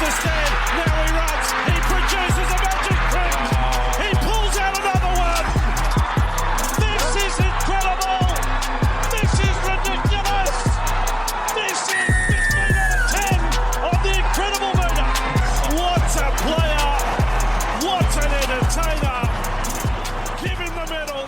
the stand. Now he runs. He produces a magic print. He pulls out another one. This is incredible. This is ridiculous. This is 15 out of 10 on the incredible meter. What a player. What an entertainer. Give him the medal.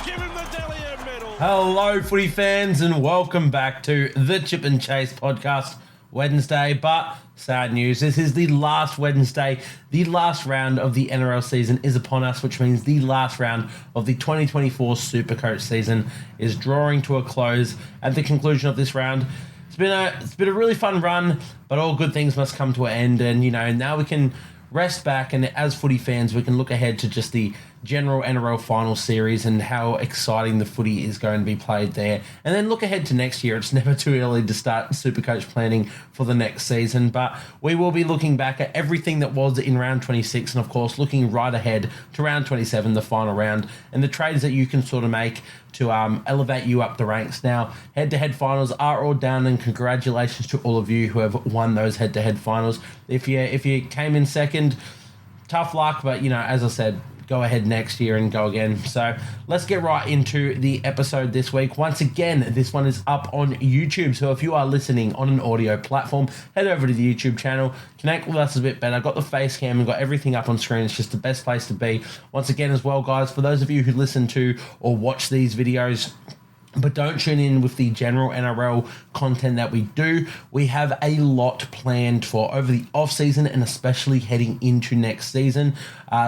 Give him the Delier medal. Hello, footy fans, and welcome back to the Chip and Chase podcast. Wednesday, but sad news. This is the last Wednesday. The last round of the NRL season is upon us, which means the last round of the 2024 Supercoach season is drawing to a close. At the conclusion of this round, it's been a really fun run, but all good things must come to an end. And now we can rest back, and as footy fans, we can look ahead to just the general NRL final series and how exciting the footy is going to be played there. And then look ahead to next year. It's never too early to start Supercoach planning for the next season, but we will be looking back at everything that was in round 26 and, of course, looking right ahead to round 27, the final round, and the trades that you can sort of make to elevate you up the ranks. Now, head-to-head finals are all done, and congratulations to all of you who have won those head-to-head finals. If you came in second, tough luck, but, as I said, go ahead next year and go again. So let's get right into the episode this week. Once again, this one is up on YouTube. So if you are listening on an audio platform, head over to the YouTube channel, connect with us a bit better. I've got the face cam and got everything up on screen. It's just the best place to be. Once again as well, guys, for those of you who listen to or watch these videos but don't tune in with the general NRL content that we do, we have a lot planned for over the off-season and especially heading into next season.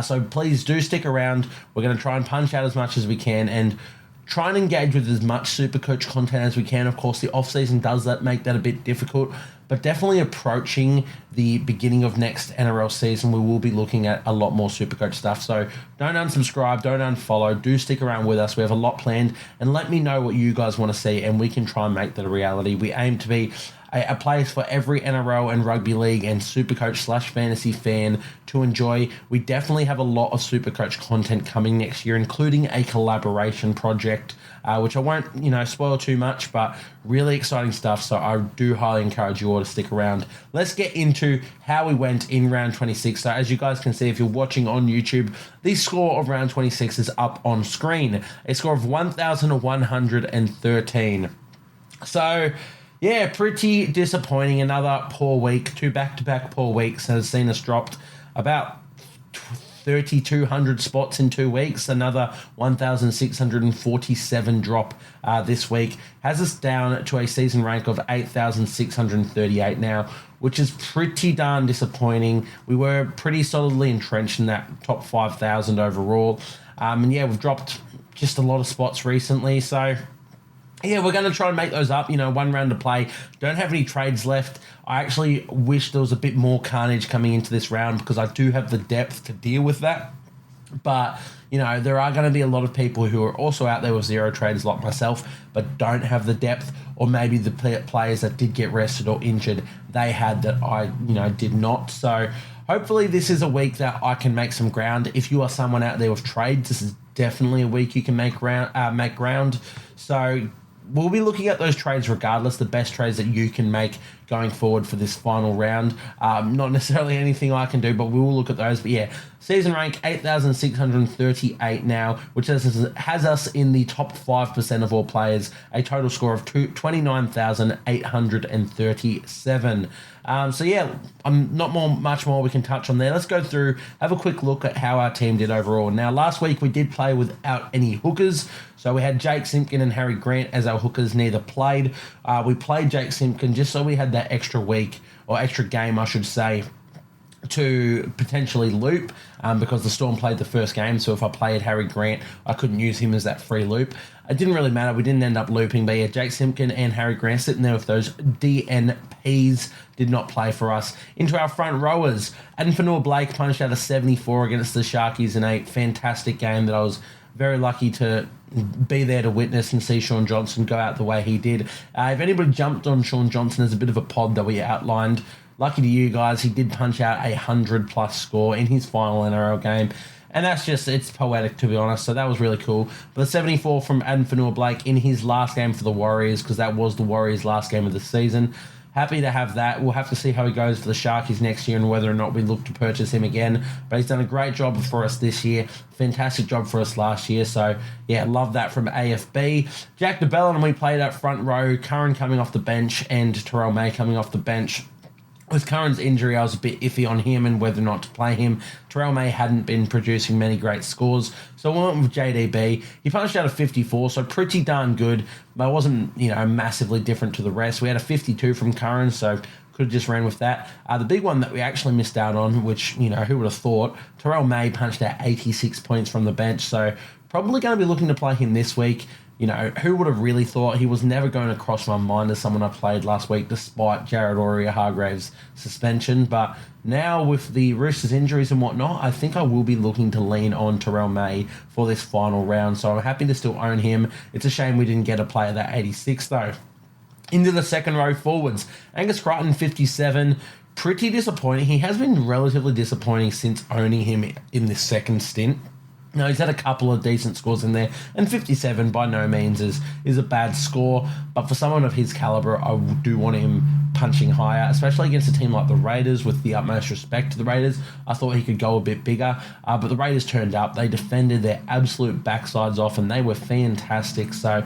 So please do stick around. We're going to try and punch out as much as we can and try and engage with as much Supercoach content as we can. Of course, the off-season does make that a bit difficult, but definitely approaching the beginning of next NRL season, we will be looking at a lot more Supercoach stuff. So don't unsubscribe, don't unfollow, do stick around with us. We have a lot planned, and let me know what you guys want to see, and we can try and make that a reality. We aim to be a place for every NRL and rugby league and Supercoach / fantasy fan to enjoy. We definitely have a lot of Supercoach content coming next year, including a collaboration project, which I won't, spoil too much, but really exciting stuff. So I do highly encourage you all to stick around. Let's get into how we went in round 26. So as you guys can see, if you're watching on YouTube, the score of round 26 is up on screen. A score of 1,113. So yeah, pretty disappointing. Another poor week. Two back-to-back poor weeks has seen us dropped about 3,200 spots in 2 weeks. Another 1,647 drop this week. Has us down to a season rank of 8,638 now, which is pretty darn disappointing. We were pretty solidly entrenched in that top 5,000 overall. And yeah, we've dropped just a lot of spots recently. So yeah, we're going to try and make those up. One round to play. Don't have any trades left. I actually wish there was a bit more carnage coming into this round because I do have the depth to deal with that. But, there are going to be a lot of people who are also out there with zero trades like myself, but don't have the depth, or maybe the players that did get rested or injured, they had that I, did not. So hopefully this is a week that I can make some ground. If you are someone out there with trades, this is definitely a week you can make ground. So we'll be looking at those trades regardless, the best trades that you can make going forward for this final round. Not necessarily anything I can do, but we will look at those. But yeah, season rank 8,638 now, which has us in the top 5% of all players, a total score of 29,837. So yeah, much more we can touch on there. Let's go through, have a quick look at how our team did overall. Now, last week we did play without any hookers. So we had Jake Simpkin and Harry Grant as our hookers. Neither played. We played Jake Simpkin just so we had that extra week, or extra game, I should say, to potentially loop because the Storm played the first game. So if I played Harry Grant, I couldn't use him as that free loop. It didn't really matter. We didn't end up looping. But yeah, Jake Simpkin and Harry Grant sitting there with those DNPs did not play for us. Into our front rowers, Adam Fanua-Blake punched out a 74 against the Sharkies in a fantastic game that I was very lucky to be there to witness and see Shaun Johnson go out the way he did. If anybody jumped on Shaun Johnson as a bit of a pod that we outlined, lucky to you guys, he did punch out a 100+ score in his final NRL game. And that's just, it's poetic, to be honest. So that was really cool. But the 74 from Adam Fanua-Blake in his last game for the Warriors, because that was the Warriors' last game of the season. happy to have that. We'll have to see how he goes for the Sharkies next year and whether or not we look to purchase him again. But he's done a great job for us this year. Fantastic job for us last year. So, yeah, love that from AFB. Jack DeBellin and we played up front row. Curran coming off the bench and Terrell May coming off the bench. With Curran's injury, I was a bit iffy on him and whether or not to play him. Terrell May hadn't been producing many great scores, so I went with JDB. He punched out a 54, so pretty darn good, but it wasn't, massively different to the rest. We had a 52 from Curran, so could have just ran with that. The big one that we actually missed out on, which, who would have thought, Terrell May punched out 86 points from the bench, so probably going to be looking to play him this week. Who would have really thought? He was never going to cross my mind as someone I played last week, despite Jared Hargraves' suspension. But now with the Roosters injuries and whatnot, I think I will be looking to lean on Terrell May for this final round. So I'm happy to still own him. It's a shame we didn't get a play at that 86 though. Into the second row forwards, Angus Crichton, 57. Pretty disappointing. He has been relatively disappointing since owning him in this second stint. No, he's had a couple of decent scores in there, and 57 by no means is a bad score, but for someone of his calibre, I do want him punching higher, especially against a team like the Raiders. With the utmost respect to the Raiders, I thought he could go a bit bigger, but the Raiders turned up. They defended their absolute backsides off, and they were fantastic, so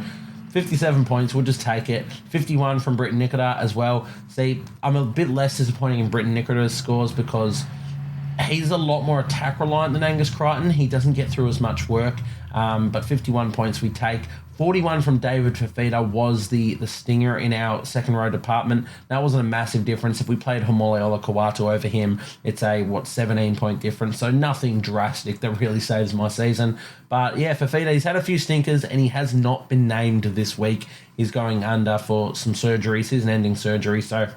57 points, we'll just take it. 51 from Britton Nicotar as well. See, I'm a bit less disappointing in Britton Nicotar's scores because he's a lot more attack reliant than Angus Crichton. He doesn't get through as much work, but 51 points we take. 41 from David Fafita was the stinger in our second row department. That wasn't a massive difference. If we played Homole Olakawatu over him, it's a 17-point difference. So nothing drastic that really saves my season. But yeah, Fafita, he's had a few stinkers and he has not been named this week. He's going under for some surgery, season-ending surgery. So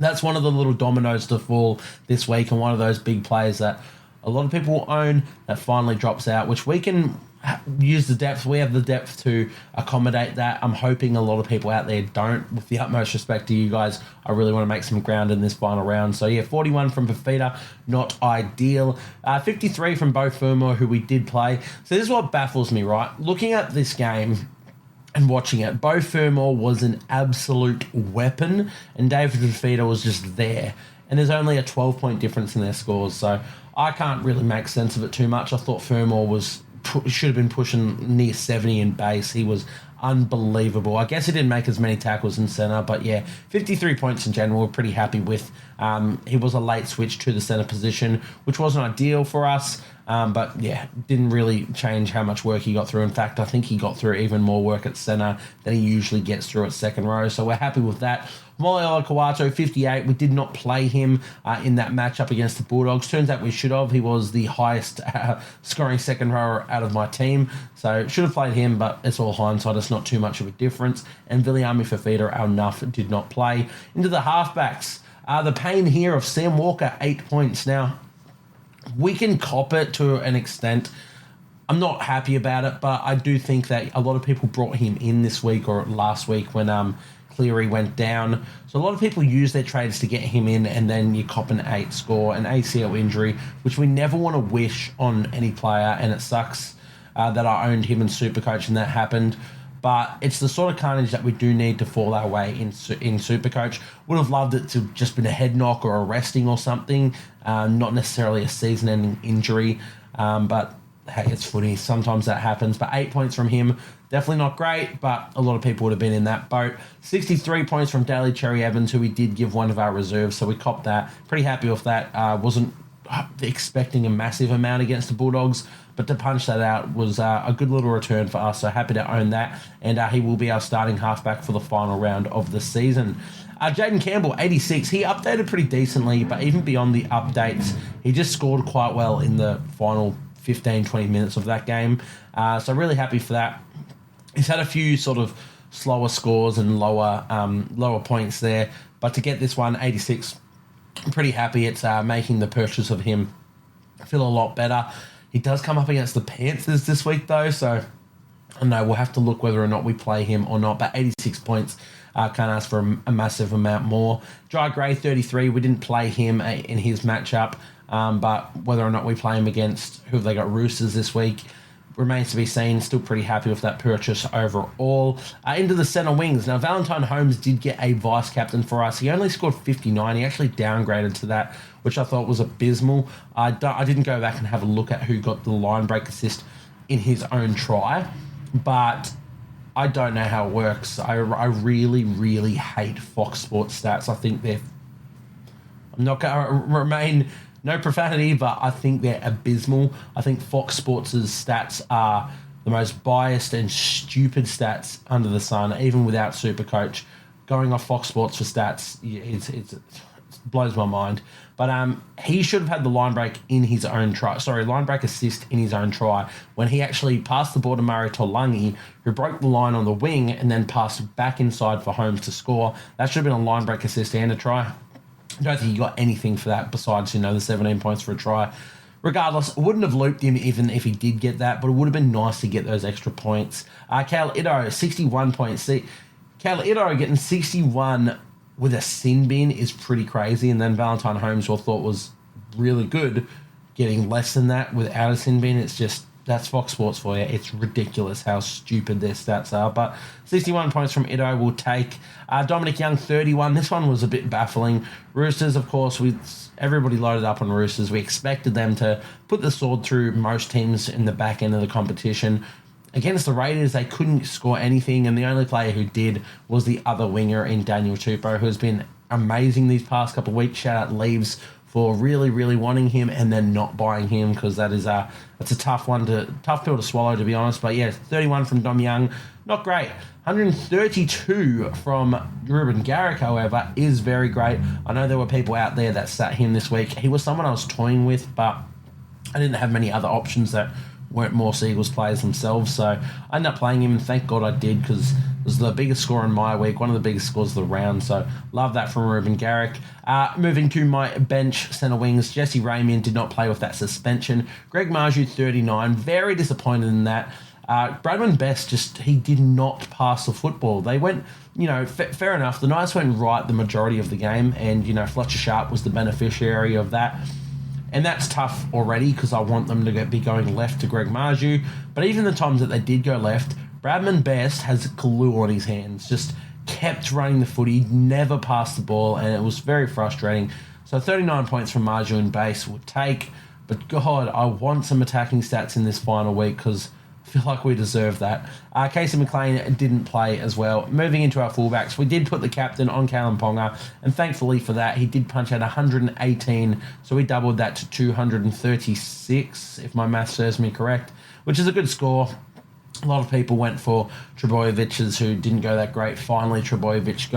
that's one of the little dominoes to fall this week, and one of those big players that a lot of people will own that finally drops out, which we can use the depth. We have the depth to accommodate that. I'm hoping a lot of people out there don't. With the utmost respect to you guys, I really want to make some ground in this final round. So yeah, 41 from Fafita, not ideal. 53 from Beau Fermor, who we did play. So this is what baffles me, right? Looking at this game and watching it, Beau Fermor was an absolute weapon, and David Fafita was just there. And there's only a 12-point difference in their scores, so I can't really make sense of it too much. I thought Fermor should have been pushing near 70 in base. He was unbelievable. I guess he didn't make as many tackles in centre, but yeah, 53 points in general, we're pretty happy with. He was a late switch to the centre position, which wasn't ideal for us. But yeah, didn't really change how much work he got through. In fact, I think he got through even more work at centre than he usually gets through at second row. So we're happy with that. Molly Kawato, 58. We did not play him in that matchup against the Bulldogs. Turns out we should have. He was the highest scoring second rower out of my team. So should have played him, but it's all hindsight. It's not too much of a difference. And Viliami Fafita, our Nuff, did not play. Into the halfbacks. The pain here of Sam Walker, 8 points. Now, we can cop it to an extent. I'm not happy about it, but I do think that a lot of people brought him in this week or last week when Cleary went down. So a lot of people use their trades to get him in, and then you cop an 8 score, an ACL injury, which we never want to wish on any player, and it sucks that I owned him in Supercoach and that happened. But it's the sort of carnage that we do need to fall our way in Supercoach. Would have loved it to just been a head knock or a resting or something, not necessarily a season-ending injury. But hey, it's footy. Sometimes that happens. But 8 points from him, definitely not great, but a lot of people would have been in that boat. 63 points from Daly Cherry Evans, who we did give one of our reserves, so we copped that. Pretty happy with that. Wasn't expecting a massive amount against the Bulldogs, but to punch that out was a good little return for us, so happy to own that, and he will be our starting halfback for the final round of the season. Jaden Campbell, 86. He updated pretty decently, but even beyond the updates, he just scored quite well in the final 15, 20 minutes of that game, so really happy for that. He's had a few sort of slower scores and lower points there, but to get this one, 86, I'm pretty happy. It's making the purchase of him feel a lot better. He does come up against the Panthers this week, though, so I don't know. We'll have to look whether or not we play him or not, but 86 points, can't ask for a massive amount more. Jai Gray, 33. We didn't play him in his matchup, but whether or not we play him against who have they got, Roosters this week, remains to be seen. Still pretty happy with that purchase overall. Into the centre wings. Now, Valentine Holmes did get a vice-captain for us. He only scored 59. He actually downgraded to that, which I thought was abysmal. I didn't go back and have a look at who got the line break assist in his own try, but I don't know how it works. I really, really hate Fox Sports stats. I think they're... I'm not going to remain... No profanity, but I think they're abysmal. I think Fox Sports' stats are the most biased and stupid stats under the sun, even without Supercoach. Going off Fox Sports for stats, it blows my mind. But he should have had the line break in his own try. Sorry, line break assist in his own try when he actually passed the ball to Murray Tolangi, who broke the line on the wing and then passed back inside for Holmes to score. That should have been a line break assist and a try. I don't think he got anything for that besides, the 17 points for a try. Regardless, wouldn't have looped him even if he did get that, but it would have been nice to get those extra points. Cal Ito, 61 points. Cal Ito getting 61 with a sin bin is pretty crazy, and then Valentine Holmes, who I thought was really good, getting less than that without a sin bin. It's just... That's Fox Sports for you. It's ridiculous how stupid their stats are. But 61 points from Ito will take. Dominic Young, 31. This one was a bit baffling. Roosters, of course, everybody loaded up on Roosters. We expected them to put the sword through most teams in the back end of the competition. Against the Raiders, they couldn't score anything, and the only player who did was the other winger in Daniel Tupou, who has been amazing these past couple of weeks. Shout out Leaves for really, really wanting him and then not buying him, because that's a tough pill to swallow, to be honest. But yeah, 31 from Dom Young, not great. 132 from Ruben Garrick, however, is very great. I know there were people out there that sat him this week. He was someone I was toying with, but I didn't have many other options that weren't more Seagulls players themselves, so I ended up playing him, and thank God I did, because it was the biggest score in my week, one of the biggest scores of the round, so love that from Ruben Garrick. Moving to my bench centre wings, Jesse Ramian did not play with that suspension. Greg Marju, 39, very disappointed in that. Bradman Best, he did not pass the football. They went, fair enough, the Knights went right the majority of the game, and, Fletcher Sharp was the beneficiary of that. And that's tough already, because I want them to be going left to Greg Marju. But even the times that they did go left, Bradman Best has glue on his hands. Just kept running the footy, never passed the ball, and it was very frustrating. So 39 points from Marju and base would take. But God, I want some attacking stats in this final week, because I feel like we deserve that. Casey McLean didn't play as well. Moving into our fullbacks, we did put the captain on Kalen Ponga, and thankfully for that, he did punch out 118, so we doubled that to 236, if my math serves me correct, which is a good score. A lot of people went for Trebojevich's, who didn't go that great. Finally, Trebojevic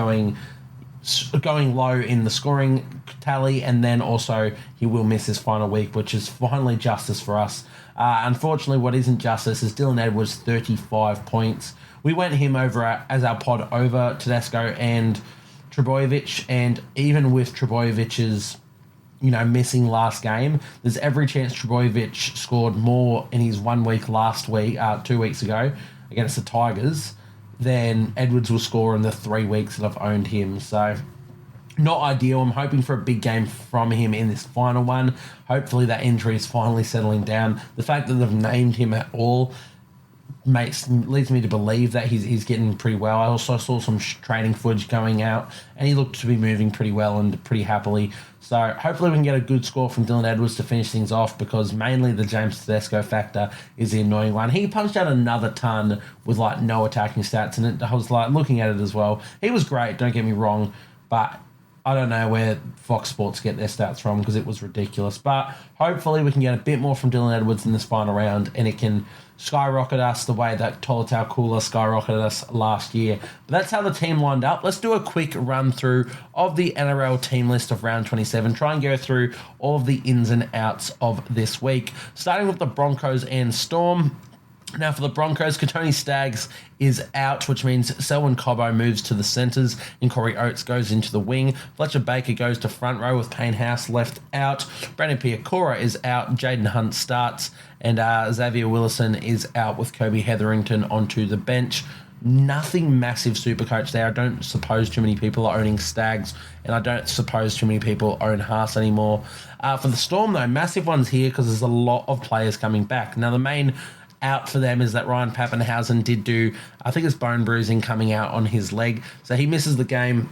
going low in the scoring tally, and then also he will miss his final week, which is finally justice for us. Unfortunately, what isn't justice is Dylan Edwards, 35 points. We went him over as our pod over Tedesco and Trebojevic, and even with Trebojevic's missing last game, there's every chance Trebojevic scored more in his 1 week last week, 2 weeks ago, against the Tigers, than Edwards will score in the 3 weeks that I've owned him. So, not ideal. I'm hoping for a big game from him in this final one. Hopefully that injury is finally settling down. The fact that they've named him at all leads me to believe that he's getting pretty well. I also saw some training footage going out, and he looked to be moving pretty well and pretty happily. So hopefully we can get a good score from Dylan Edwards to finish things off, because mainly the James Tedesco factor is the annoying one. He punched out another ton with no attacking stats, and I was looking at it as well. He was great, don't get me wrong, but I don't know where Fox Sports get their stats from, because it was ridiculous. But hopefully we can get a bit more from Dylan Edwards in this final round, and it can skyrocket us the way that Tolotau Kula skyrocketed us last year. But that's how the team lined up. Let's do a quick run through of the NRL team list of round 27. Try and go through all of the ins and outs of this week. Starting with the Broncos and Storm. Now for the Broncos, Katoni Staggs is out, which means Selwyn Cobbo moves to the centres and Corey Oates goes into the wing. Fletcher Baker goes to front row with Payne House left out. Brandon Piakora is out. Jaden Hunt starts. And Xavier Willison is out with Kobe Hetherington onto the bench. Nothing massive Supercoach there. I don't suppose too many people are owning Staggs, and I don't suppose too many people own Haas anymore. For the Storm, though, massive ones here, because there's a lot of players coming back. Now, the main out for them is that Ryan Pappenhausen did do, I think it's bone bruising coming out on his leg. So he misses the game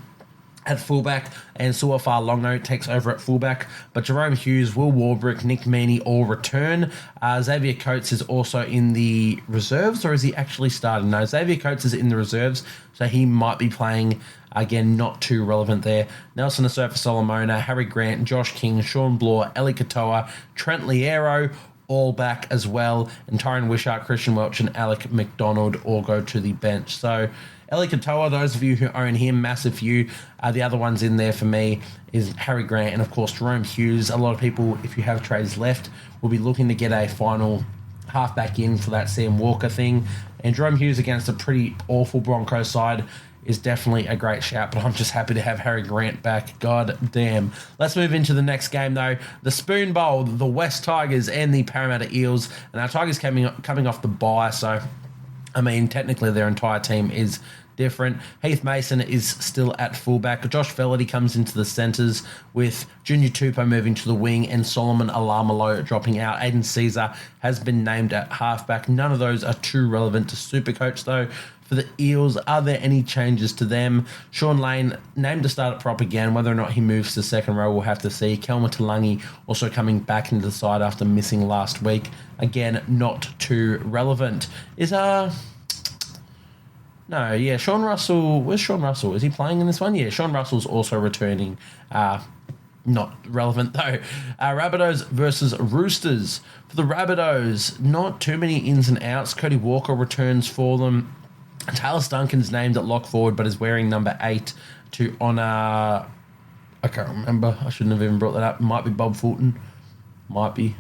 at fullback, and Suafar Longo takes over at fullback. But Jerome Hughes, Will Warbrick, Nick Meaney all return. Xavier Coates is also in the reserves, or is he actually starting? No, Xavier Coates is in the reserves, so he might be playing. Again, not too relevant there. Nelson Asofa Solomona, Harry Grant, Josh King, Sean Bloor, Eli Katoa, Trent Liero, all back as well. And Tyron Wishart, Christian Welch, and Alec McDonald all go to the bench. So Eli Katoa, those of you who own him, massive few. The other ones in there for me is Harry Grant and, of course, Jerome Hughes. A lot of people, if you have trades left, will be looking to get a final halfback in for that Sam Walker thing. And Jerome Hughes against a pretty awful Broncos side is definitely a great shout, but I'm just happy to have Harry Grant back. God damn. Let's move into the next game, though. The Spoon Bowl, the West Tigers and the Parramatta Eels. And our Tigers coming off the bye, so, I mean, technically their entire team is different. Heath Mason is still at fullback. Josh Fellerty comes into the centres with Junior Tupou moving to the wing and Solomon Alamalo dropping out. Aiden Caesar has been named at halfback. None of those are too relevant to Supercoach, though. For the Eels, are there any changes to them? Sean Lane named to start at prop again. Whether or not he moves to second row, we'll have to see. Kelma Talangi also coming back into the side after missing last week. Again, not too relevant. Sean Russell. Where's Sean Russell? Is he playing in this one? Yeah, Sean Russell's also returning. Not relevant, though. Rabbitohs versus Roosters. For the Rabbitohs, not too many ins and outs. Cody Walker returns for them. Taylor Duncan's named at lock forward, but is wearing number 8 to honour... I can't remember. I shouldn't have even brought that up. Might be Bob Fulton. Might be.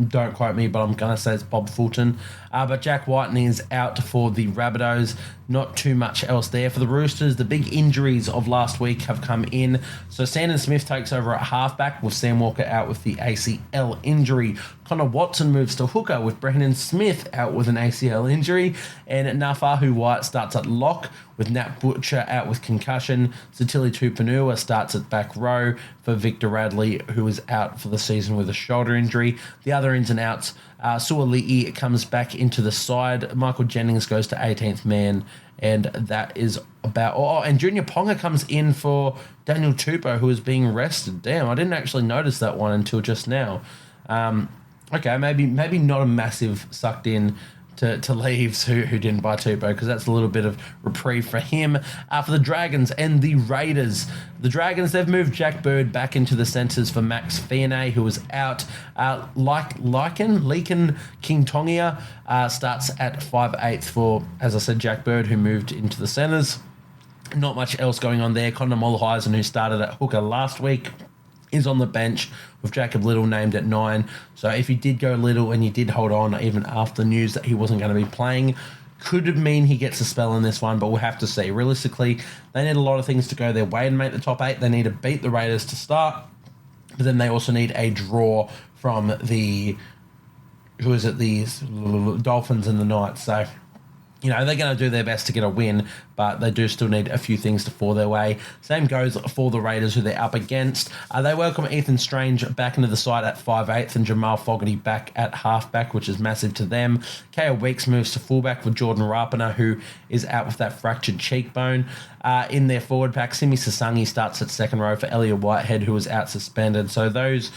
Don't quote me, but I'm going to say it's Bob Fulton. But Jack Whitening is out for the Rabbitohs. Not too much else there. For the Roosters, the big injuries of last week have come in. So Sandon Smith takes over at halfback with Sam Walker out with the ACL injury. Connor Watson moves to hooker with Brandon Smith out with an ACL injury. And Nafahu White starts at lock with Nat Butcher out with concussion. Satili Tupanua starts at back row for Victor Radley, who is out for the season with a shoulder injury. The other ins and outs, Suali'i comes back into the side. Michael Jennings goes to 18th man, and that is about... Oh, and Junior Ponga comes in for Daniel Tupou, who is being rested. Damn, I didn't actually notice that one until just now. Okay, maybe not a massive sucked in to Leaves who didn't buy Tupou, because that's a little bit of reprieve for him. For the Dragons and the Raiders. The Dragons, they've moved Jack Bird back into the centres for Max Fianay, who was out. Leakin King Tongia starts at 5'8" for, as I said, Jack Bird, who moved into the centres. Not much else going on there. Connor Molheisen, who started at hooker last week, is on the bench with Jacob Little named at 9. So if you did go Little and you did hold on even after the news that he wasn't going to be playing, could mean he gets a spell in this one, but we'll have to see. Realistically, they need a lot of things to go their way and make the top 8. They need to beat the Raiders to start, but then they also need a draw from the Dolphins and the Knights. So, you know, they're going to do their best to get a win, but they do still need a few things to fall their way. Same goes for the Raiders, who they're up against. They welcome Ethan Strange back into the side at 5'8", and Jamal Fogarty back at halfback, which is massive to them. Kale Weeks moves to fullback with Jordan Rapana, who is out with that fractured cheekbone. In their forward pack, Simi Sasangi starts at second row for Elliot Whitehead, who was out suspended. So those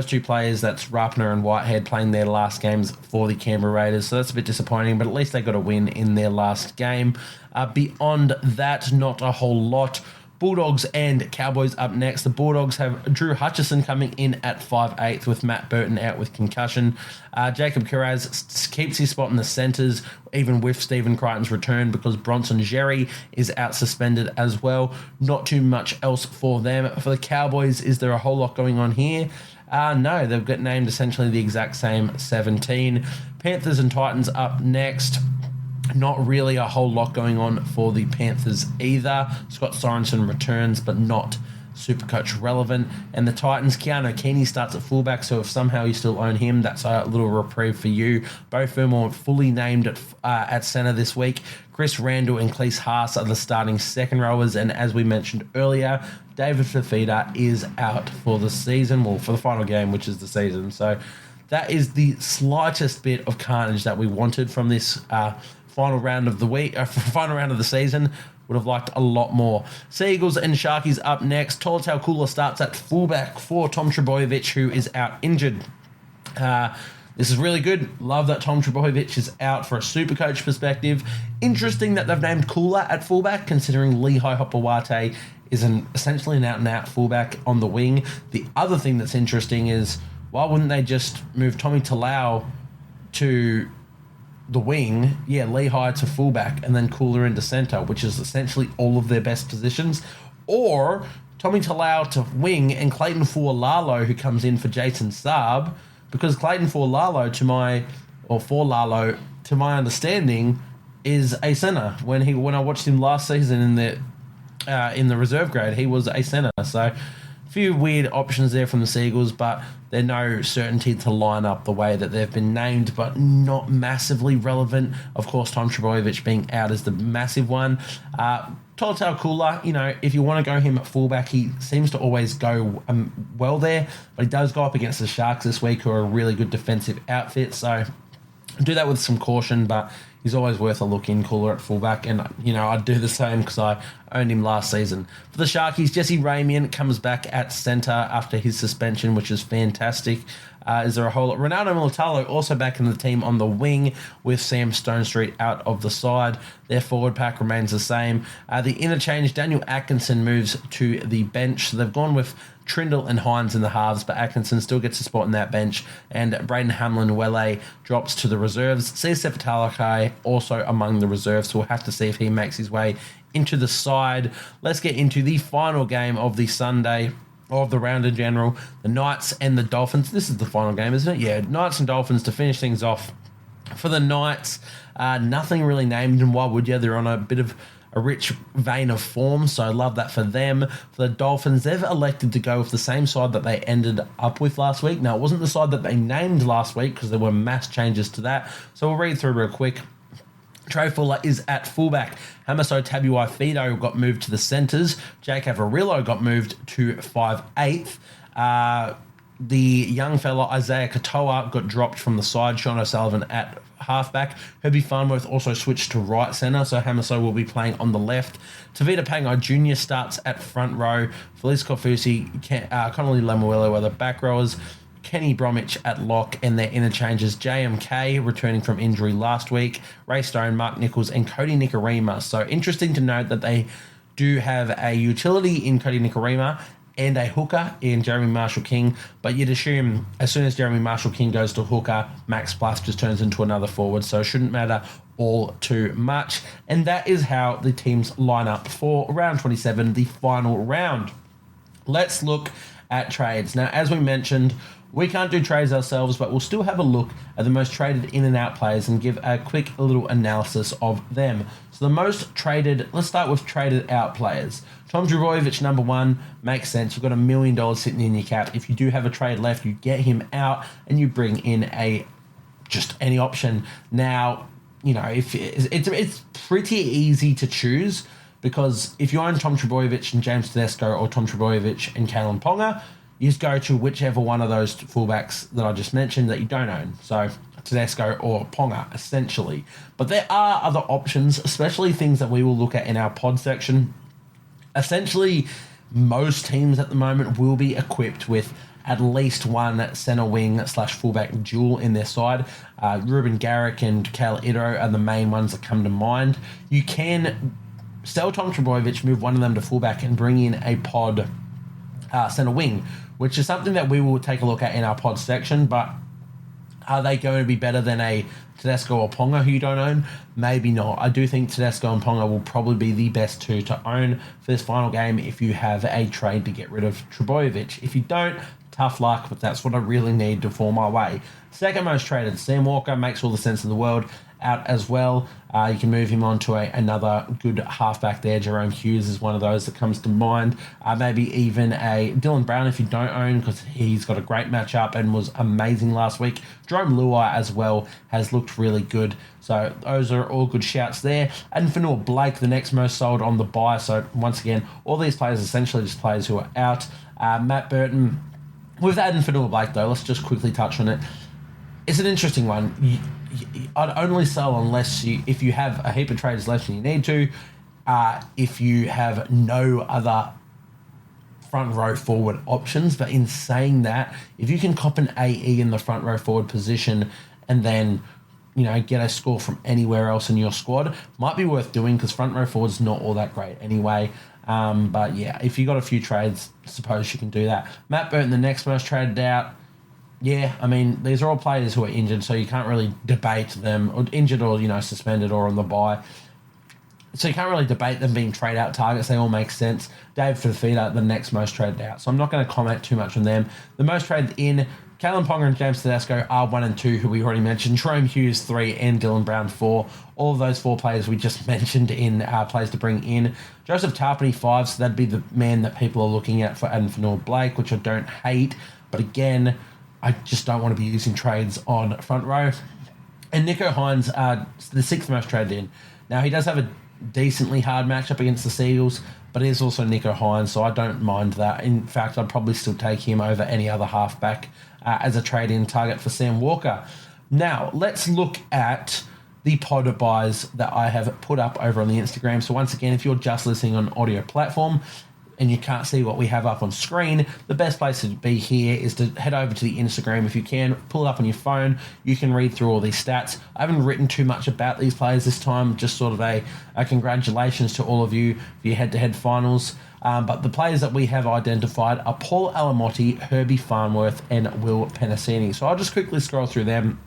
two players, that's Rapana and Whitehead, playing their last games for the Canberra Raiders. So that's a bit disappointing, but at least they got a win in their last game. Beyond that, not a whole lot. Bulldogs and Cowboys up next. The Bulldogs have Drew Hutchison coming in at 5'8", with Matt Burton out with concussion. Jacob Kiraz keeps his spot in the centres, even with Stephen Crichton's return, because Bronson Jerry is out suspended as well. Not too much else for them. For the Cowboys, is there a whole lot going on here? No, they've got named essentially the exact same 17. Panthers and Titans up next. Not really a whole lot going on for the Panthers either. Scott Sorensen returns, but not Supercoach relevant. And the Titans, Keanu Keeney starts at fullback, so if somehow you still own him, that's a little reprieve for you. Bo Fermor fully named at centre this week. Chris Randall and Cleese Haas are the starting second rowers, and as we mentioned earlier, David Fafita is out for the season, well, for the final game, which is the season. So that is the slightest bit of carnage that we wanted from this final round of the week, final round of the season. Would have liked a lot more. Seagulls and Sharkies up next. Tolotau Kula starts at fullback for Tom Trbojevic, who is out injured. This is really good. Love that Tom Trbojevic is out for a Supercoach perspective. Interesting that they've named Kula at fullback, considering Lehigh Hopewate is essentially an out-and-out fullback on the wing. The other thing that's interesting is, why wouldn't they just move Tommy Talau to the wing, Lehigh to fullback, and then Kula into centre, which is essentially all of their best positions? Or Tommy Talau to wing and Clayton Fualalo, who comes in for Jason Saab, because Clayton Fualalo, to my understanding, is a centre. When I watched him last season in the reserve grade, he was a centre. So a few weird options there from the Seagulls, but there's no certainty to line up the way that they've been named, but not massively relevant. Of course, Tom Trbojevic being out is the massive one. Tolotau Kula, if you want to go him at fullback, he seems to always go well there, but he does go up against the Sharks this week, who are a really good defensive outfit, so do that with some caution, but he's always worth a look in, Kula at fullback, and I'd do the same because I owned him last season. For the Sharkies, Jesse Ramian comes back at centre after his suspension, which is fantastic. Is there a whole lot? Ronaldo Militalo also back in the team on the wing with Sam Stonestreet out of the side. Their forward pack remains the same. The interchange, Daniel Atkinson moves to the bench. So they've gone with Trindle and Hynes in the halves, but Atkinson still gets a spot in that bench. And Braden Hamlin-Welle drops to the reserves. Cesar Talakai also among the reserves, so we'll have to see if he makes his way into the side. Let's get into the final game of the Sunday, of the round in general. The Knights and the Dolphins. This is the final game, isn't it? Yeah, Knights and Dolphins to finish things off. For the Knights, nothing really named, and why would you? They're on a bit of a rich vein of form, so I love that for them. For the Dolphins, they've elected to go with the same side that they ended up with last week. Now, it wasn't the side that they named last week because there were mass changes to that, so we'll read through real quick. Trey Fuller is at fullback. Hamaso Tabuai-Fido got moved to the centres. Jake Avarillo got moved to 5'8". The young fella Isaiah Katoa got dropped from the side. Sean O'Sullivan at halfback. Herbie Farnworth also switched to right centre, so Hamaso will be playing on the left. Tavita Pangai Jr. starts at front row. Felice Kofusi, Connolly Lemuelo are the back rowers. Kenny Bromwich at lock, and their interchanges JMK returning from injury last week, Ray Stone, Mark Nichols and Cody Nikorima. So interesting to note that they do have a utility in Cody Nikorima and a hooker in Jeremy Marshall-King, but you'd assume as soon as Jeremy Marshall-King goes to hooker, Max Plath just turns into another forward, so it shouldn't matter all too much. And that is how the teams line up for round 27, the final round. Let's look at trades. Now, as we mentioned, we can't do trades ourselves, but we'll still have a look at the most traded in and out players and give a quick little analysis of them. So the most traded, let's start with traded out players. Tom Trbojevic, number one, makes sense. You've got $1 million sitting in your cap. If you do have a trade left, you get him out and you bring in just any option. Now, if it's pretty easy to choose, because if you own Tom Trbojevic and James Tedesco, or Tom Trbojevic and Kalen Ponga, you just go to whichever one of those fullbacks that I just mentioned that you don't own. So Tedesco or Ponga, essentially. But there are other options, especially things that we will look at in our pod section. Essentially, most teams at the moment will be equipped with at least one centre wing / fullback duel in their side. Ruben Garrick and Kale Ito are the main ones that come to mind. You can sell Tom Trbojevic, move one of them to fullback, and bring in a pod centre wing, which is something that we will take a look at in our pod section. But are they going to be better than a Tedesco or Ponga who you don't own? Maybe not. I do think Tedesco and Ponga will probably be the best two to own for this final game if you have a trade to get rid of Trbojevic. If you don't, tough luck, but that's what I really need to fall my way. Second most traded, Sam Walker, makes all the sense in the world, out as well. You can move him on to another good halfback there. Jerome Hughes is one of those that comes to mind. Maybe even a Dylan Brown if you don't own, because he's got a great matchup and was amazing last week. Jerome Luai as well has looked really good. So those are all good shouts there. And Fanua Blake, the next most sold on the buy. So once again, all these players essentially just players who are out. Matt Burton, with Aden Fanua Blake though, let's just quickly touch on it. it's an interesting one. I'd only sell if you have a heap of traders left and you need to. If you have no other front row forward options. But in saying that, if you can cop an AE in the front row forward position and then, get a score from anywhere else in your squad, might be worth doing because front row forward's not all that great anyway. But yeah, if you got a few trades, suppose you can do that. Matt Burton, the next most traded out. Yeah, I mean, these are all players who are injured, so you can't really debate them, or injured or, suspended or on the bye. So you can't really debate them being trade out targets. They all make sense. Dave Fifita, the next most traded out. So I'm not going to comment too much on them. The most traded in, Kalen Ponga and James Tedesco are 1 and 2, who we already mentioned. Jerome Hughes 3 and Dylan Brown 4. All of those 4 players we just mentioned in players to bring in. Joseph Tarpany 5, so that'd be the man that people are looking at for Adam Fanua-Blake, which I don't hate. But again, I just don't want to be using trades on front row. And Nicho Hynes, the 6th most traded in. Now, he does have a decently hard matchup against the Seagulls, but it is also Nicho Hynes, so I don't mind that. In fact, I'd probably still take him over any other halfback as a trade-in target for Sam Walker. Now, let's look at the pod buys that I have put up over on the Instagram. So once again, if you're just listening on audio platform and you can't see what we have up on screen, the best place to be here is to head over to the Instagram. If you can, pull it up on your phone. You can read through all these stats. I haven't written too much about these players this time, just sort of a congratulations to all of you for your head-to-head finals. But the players that we have identified are Paul Alamotti, Herbie Farnworth, and Will Penasini. So I'll just quickly scroll through them,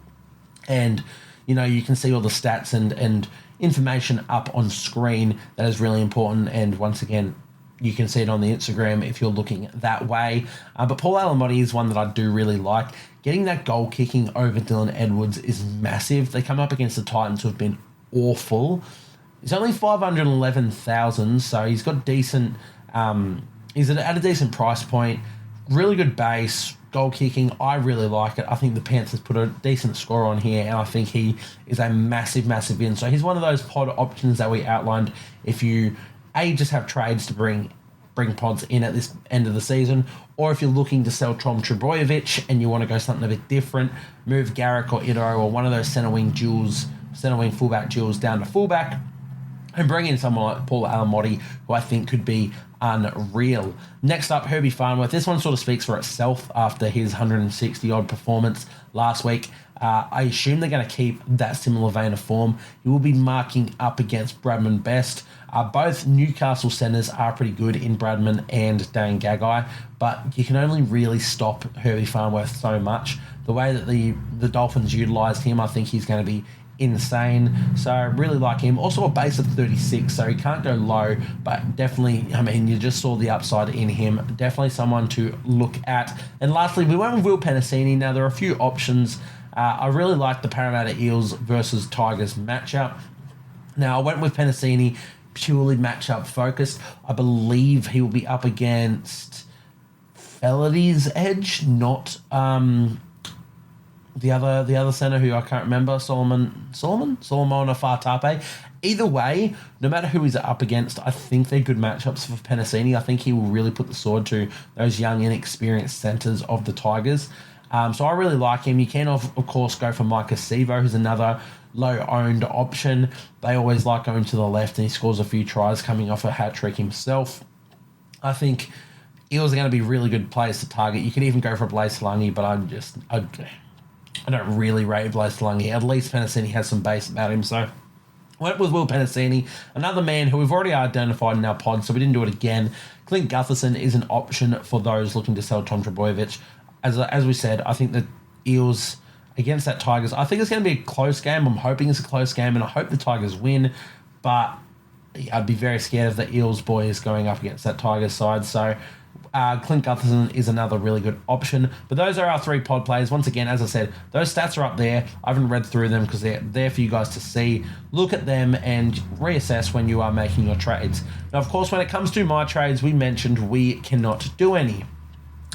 and you can see all the stats and information up on screen. That is really important. And once again, you can see it on the Instagram if you're looking that way. But Paul Alamotti is one that I do really like. Getting that goal kicking over Dylan Edwards is massive. They come up against the Titans, who have been awful. He's only 511,000, so he's got decent. He's at a decent price point. Really good base. Goal kicking, I really like it. I think the Panthers put a decent score on here, and I think he is a massive, massive in. So he's one of those pod options that we outlined. If you just have trades to bring pods in at this end of the season, or if you're looking to sell Tom Trebojevic and you want to go something a bit different, move Garrick or Ito or one of those centre wing fullback duels down to fullback, and bring in someone like Paul Alamotti, who I think could be unreal. Next up, Herbie Farnworth. This one sort of speaks for itself after his 160-odd performance last week. I assume they're going to keep that similar vein of form. He will be marking up against Bradman Best. Both Newcastle centres are pretty good in Bradman and Dane Gagai, but you can only really stop Herbie Farnworth so much. The way that the Dolphins utilised him, I think he's going to be insane. So I really like him. Also a base of 36, so he can't go low, but definitely, you just saw the upside in him. Definitely someone to look at. And lastly, we went with Will Penasini. Now, there are a few options. I really like the Parramatta Eels versus Tigers matchup. Now, I went with Penasini purely matchup focused. I believe he will be up against Feladi's Edge, not the other centre who I can't remember, Solomon Fatape. Either way, no matter who he's up against, I think they're good matchups for Penasini. I think he will really put the sword to those young, inexperienced centres of the Tigers. So I really like him. You can, of course, go for Micah Sevo, who's another low-owned option. They always like going to the left, and he scores a few tries coming off a hat-trick himself. I think Eels are going to be really good players to target. You can even go for Blaise Langi, but I don't really rate Blaise Langi. At least Penasini has some base about him, so went with Will Penasini, another man who we've already identified in our pod, so we didn't do it again. Clint Gutherson is an option for those looking to sell Tom Trebojevic. As we said, I think the Eels against that Tigers, I think it's going to be a close game. I'm hoping it's a close game, and I hope the Tigers win, but I'd be very scared of the Eels boys going up against that Tigers side, so Clint Gutherson is another really good option. But those are our 3 pod players. Once again, as I said, those stats are up there. I haven't read through them because they're there for you guys to see. Look at them and reassess when you are making your trades. Now, of course, when it comes to my trades, we mentioned we cannot do any.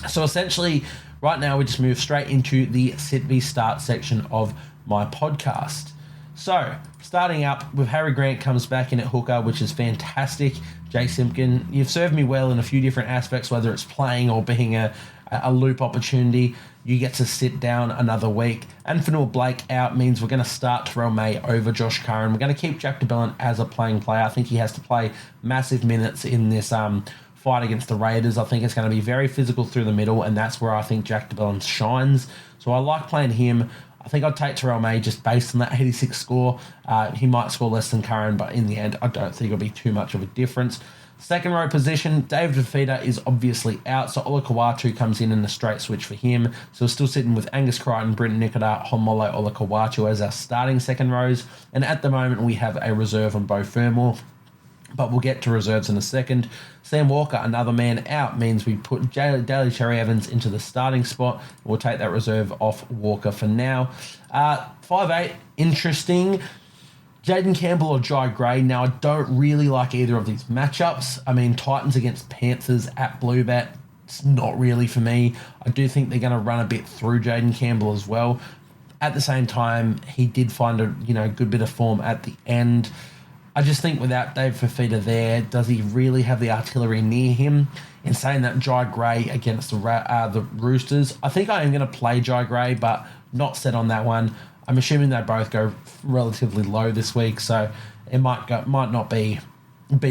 So essentially, right now we just move straight into the Sit V Start section of my podcast. So, starting up with Harry Grant comes back in at hooker, which is fantastic. Jake Simpkin, you've served me well in a few different aspects, whether it's playing or being a a loop opportunity. You get to sit down another week. And Fanua Blake out means we're going to start Terrell May over Josh Curran. We're going to keep Jack de Belin as a playing player. I think he has to play massive minutes in this fight against the Raiders. I think it's going to be very physical through the middle, and that's where I think Jack de Belin shines. So I like playing him. I think I'd take Terrell May just based on that 86 score. He might score less than Curran, but in the end, I don't think it'll be too much of a difference. Second row position, David Fifita is obviously out, so Olakawatu comes in a straight switch for him. So we're still sitting with Angus Crichton, Brenton Nikota, Homolo Olakawatu as our starting second rows. And at the moment, we have a reserve on Beau Fermor, but we'll get to reserves in a second. Sam Walker, another man out, means we put Daly Cherry Evans into the starting spot. We'll take that reserve off Walker for now. 5'8", interesting. Jaden Campbell or Jai Gray. Now, I don't really like either of these matchups. I mean, Titans against Panthers at Bluebet, it's not really for me. I do think they're going to run a bit through Jaden Campbell as well. At the same time, he did find a good bit of form at the end. I just think without Dave Fifita there, does he really have the artillery near him? In saying that, Jai Gray against the Roosters, I think I am going to play Jai Gray, but not set on that one. I'm assuming they both go relatively low this week, so it might not be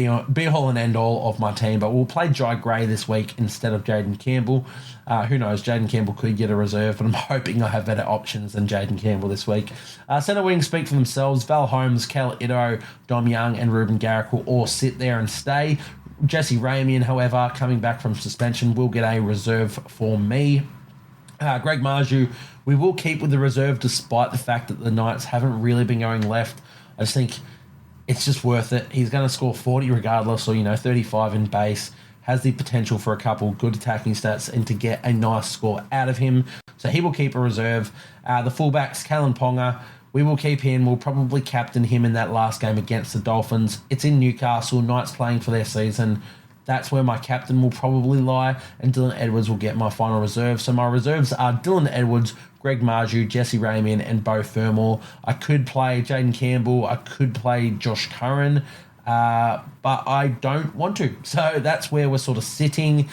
all and end all of my team, but we'll play Jai Gray this week instead of Jaden Campbell. Who knows? Jaden Campbell could get a reserve, but I'm hoping I have better options than Jaden Campbell this week. Centre wings speak for themselves. Val Holmes, Cal Ito, Dom Young, and Ruben Garrick will all sit there and stay. Jesse Ramian, however, coming back from suspension, will get a reserve for me. Greg Marju, we will keep with the reserve despite the fact that the Knights haven't really been going left. I just think it's just worth it. He's going to score 40 regardless, or 35 in base. Has the potential for a couple good attacking stats and to get a nice score out of him. So he will keep a reserve. The fullbacks, Kalen Ponga, we will keep him. We'll probably captain him in that last game against the Dolphins. It's in Newcastle. Knights playing for their season. That's where my captain will probably lie, and Dylan Edwards will get my final reserve. So my reserves are Dylan Edwards, Greg Marju, Jesse Ramian, and Beau Fermor. I could play Jaden Campbell. I could play Josh Curran, but I don't want to. So that's where we're sort of sitting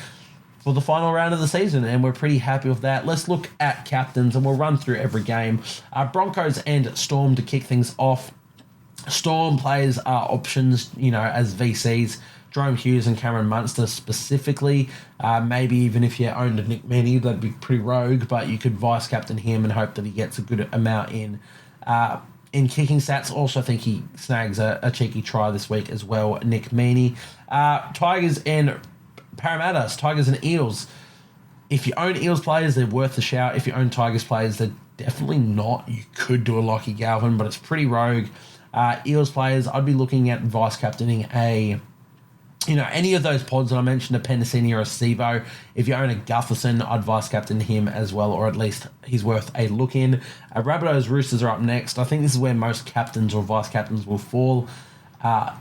for the final round of the season, and we're pretty happy with that. Let's look at captains, and we'll run through every game. Broncos and Storm to kick things off. Storm players are options, as VCs. Jerome Hughes and Cameron Munster specifically. Maybe even if you owned a Nick Meaney, that'd be pretty rogue, but you could vice captain him and hope that he gets a good amount in. In kicking stats, also think he snags a cheeky try this week as well, Nick Meaney. Tigers and Parramatta's, Tigers and Eels. If you own Eels players, they're worth a shout. If you own Tigers players, they're definitely not. You could do a Lockie Galvin, but it's pretty rogue. Eels players, I'd be looking at vice captaining any of those pods that I mentioned, a Penasini or a Sivo. If you own a Gutherson, I'd vice captain him as well, or at least he's worth a look in. Rabbitohs Roosters are up next. I think this is where most captains or vice captains will fall.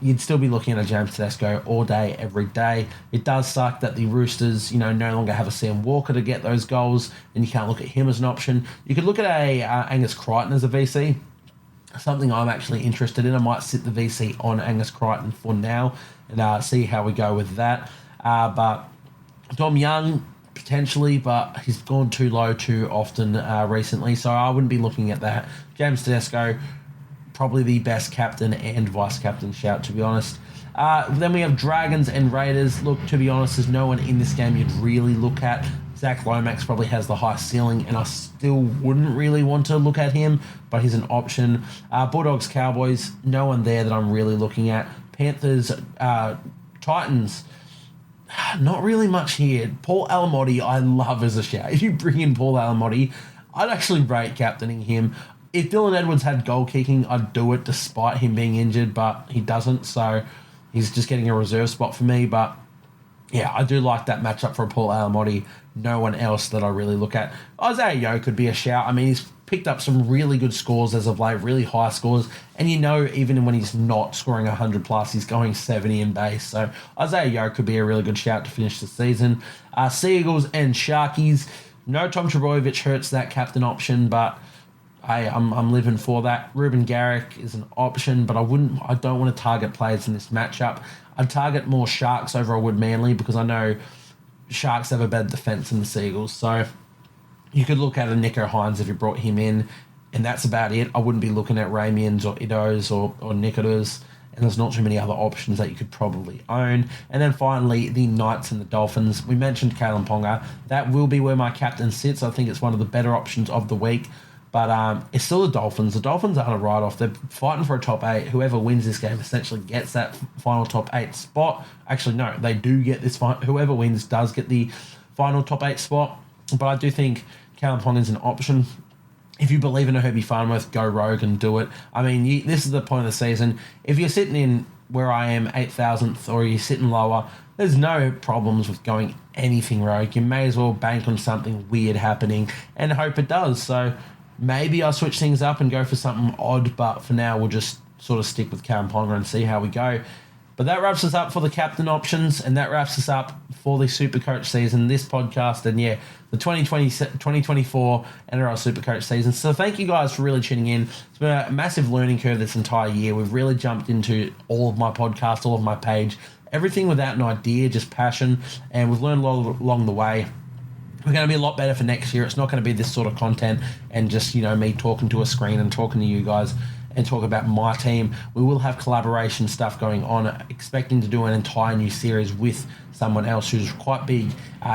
You'd still be looking at a James Tedesco all day, every day. It does suck that the Roosters, no longer have a Sam Walker to get those goals, and you can't look at him as an option. You could look at a Angus Crichton as a VC. Something I'm actually interested in. I might sit the VC on Angus Crichton for now and see how we go with that. But Dom Young, potentially, but he's gone too low too often recently, so I wouldn't be looking at that. James Tedesco, probably the best captain and vice-captain shout, to be honest. Then we have Dragons and Raiders. Look, to be honest, there's no one in this game you'd really look at. Zach Lomax probably has the highest ceiling, and I still wouldn't really want to look at him, but he's an option. Bulldogs, Cowboys, no one there that I'm really looking at. Panthers, Titans, not really much here. Paul Alamotti, I love as a shout. If you bring in Paul Alamotti, I'd actually rate captaining him. If Dylan Edwards had goal kicking, I'd do it despite him being injured, but he doesn't, so he's just getting a reserve spot for me. But yeah, I do like that matchup for Paul Alamotti. No one else that I really look at. Isaiah Yeo could be a shout. I mean, he's picked up some really good scores as of late, really high scores. And even when he's not scoring 100 plus, he's going 70 in base. So Isaiah Yeo could be a really good shout to finish the season. Seagulls and Sharkies. No, Tom Trebojevic hurts that captain option, but hey, I'm living for that. Ruben Garrick is an option, but I don't want to target players in this matchup. I'd target more Sharks over I would Manly, because I know Sharks have a better defence than the Seagulls. So you could look at a Nicho Hynes if you brought him in, and that's about it. I wouldn't be looking at Ramians or Idos or Nicholas, and there's not too many other options that you could probably own. And then finally, the Knights and the Dolphins. We mentioned Kalen Ponga. That will be where my captain sits. I think it's one of the better options of the week. But it's still the Dolphins. The Dolphins aren't a write-off. They're fighting for a top 8. Whoever wins this game essentially gets that final top 8 spot. Actually, no, they do get this. Whoever wins does get the final top 8 spot. But I do think Kalen Ponga is an option. If you believe in a Herbie Farnworth, go rogue and do it. I mean, this is the point of the season. If you're sitting in where I am, 8,000th, or you're sitting lower, there's no problems with going anything rogue. You may as well bank on something weird happening and hope it does. So maybe I'll switch things up and go for something odd, but for now we'll just sort of stick with Kalen Ponga and see how we go. But that wraps us up for the captain options, and that wraps us up for the Supercoach season, this podcast, and yeah, the 2024 NRL Supercoach season. So thank you guys for really tuning in. It's been a massive learning curve this entire year. We've really jumped into all of my podcasts, all of my page, everything without an idea, just passion, and we've learned a lot along the way. We're going to be a lot better for next year. It's not going to be this sort of content and just, me talking to a screen and talking to you guys and talk about my team. We will have collaboration stuff going on, expecting to do an entire new series with someone else who's quite big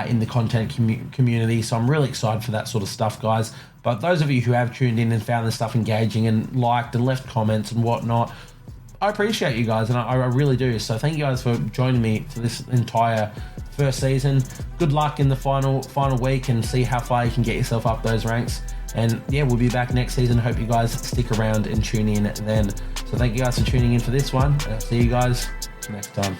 in the content community. So I'm really excited for that sort of stuff, guys. But those of you who have tuned in and found this stuff engaging and liked and left comments and whatnot, I appreciate you guys, and I really do. So thank you guys for joining me for this entire first season. Good luck in the final week, and see how far you can get yourself up those ranks. And yeah, we'll be back next season. Hope you guys stick around and tune in then. So thank you guys for tuning in for this one, and I'll see you guys next time.